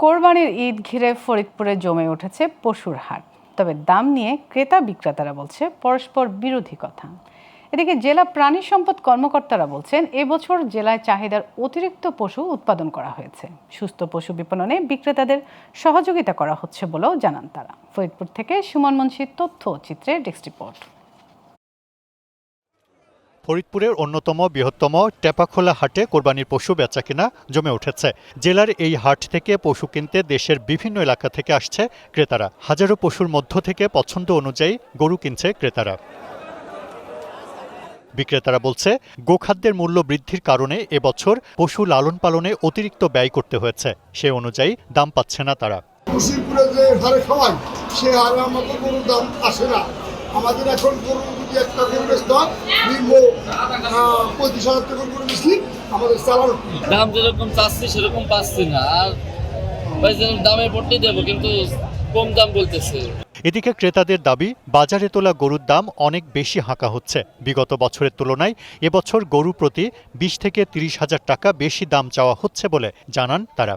কোরবানির ঈদ ঘিরে ফরিদপুরে জমে উঠেছে পশুর হাট। তবে দাম নিয়ে ক্রেতা বিক্রেতারা বলছে পরস্পর বিরোধী কথা। এদিকে জেলা প্রাণী সম্পদ কর্মকর্তারা বলছেন এবছর জেলায় চাহিদার অতিরিক্ত পশু উৎপাদন করা হয়েছে। সুস্থ পশু বিপণনে বিক্রেতাদের সহযোগিতা করা হচ্ছে বলেও জানান তারা। ফরিদপুর থেকে সুমন মুন্সির তথ্য চিত্রে ডেস্ক রিপোর্ট। ফরিদপুরের অন্যতম বৃহত্তম টেপাখোলা হাটে কোরবানির পশু বেচাকেনা জমে উঠেছে। জেলার এই হাট থেকে পশু কিনতে দেশের বিভিন্ন এলাকা থেকে আসছে ক্রেতারা। হাজারো পশুর মধ্য থেকে পছন্দ অনুযায়ী গরু কিনছে ক্রেতারা। বিক্রেতারা বলছে গোখাদ্যের মূল্য বৃদ্ধির কারণে এবছর পশু লালন পালনে অতিরিক্ত ব্যয় করতে হয়েছে, সে অনুযায়ী দাম পাচ্ছে না তারা। আমাদের এখন গরু যদি একটা গরুর স্টক নিম্ন 35,000 টাকা গরু বেশি আমাদের চালানো দাম যেরকম চাচ্ছি সেরকম পাচ্ছি না। আর ভাই দামের পড়তেই দেবো কিন্তু কম দাম বলতেছে। এদিকে ক্রেতাদের দাবি বাজারে তোলা গরুর দাম অনেক বেশি হাঁকা হচ্ছে। বিগত বছরের তুলনায় এবছর গরু প্রতি 20 থেকে 30,000 টাকা বেশি দাম চাওয়া হচ্ছে বলে জানান তারা।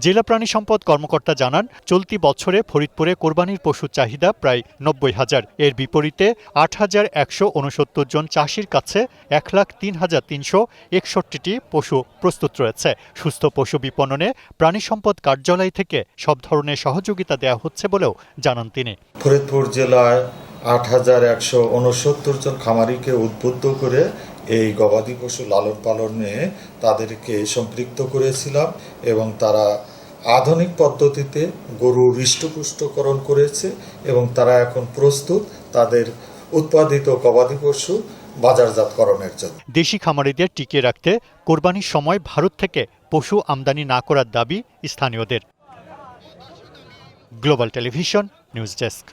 জেলা প্রাণী সম্পদ কর্মকর্তা জানান চলতি বছরে ফরিদপুরে কোরবানির পশুর চাহিদা প্রায় 90,000। এর বিপরীতে 8,169 জন চাষির কাছে 1,03,361টি পশু প্রস্তুত রয়েছে। সুস্থ পশু বিপণনে প্রাণী সম্পদ কার্যালয় থেকে সব ধরনের সহযোগিতা দেওয়া হচ্ছে বলেও জানান তিনি। ফরিদপুর জেলায় 8,169 জন খামারিকে উদ্বুদ্ধ করে এই গবাদি পশু লালন পালনে তাদেরকে সম্পৃক্ত করেছিলাম এবং তারা আধুনিক পদ্ধতিতে গরু হৃষ্টপুষ্টকরণ করেছে এবং তারা এখন প্রস্তুত তাদের উৎপাদিত গবাদি পশু বাজারজাতকরণের জন্য। দেশি খামারিদের টিকিয়ে রাখতে কোরবানির সময় ভারত থেকে পশু আমদানি না করার দাবি স্থানীয়দের। Global television news desk.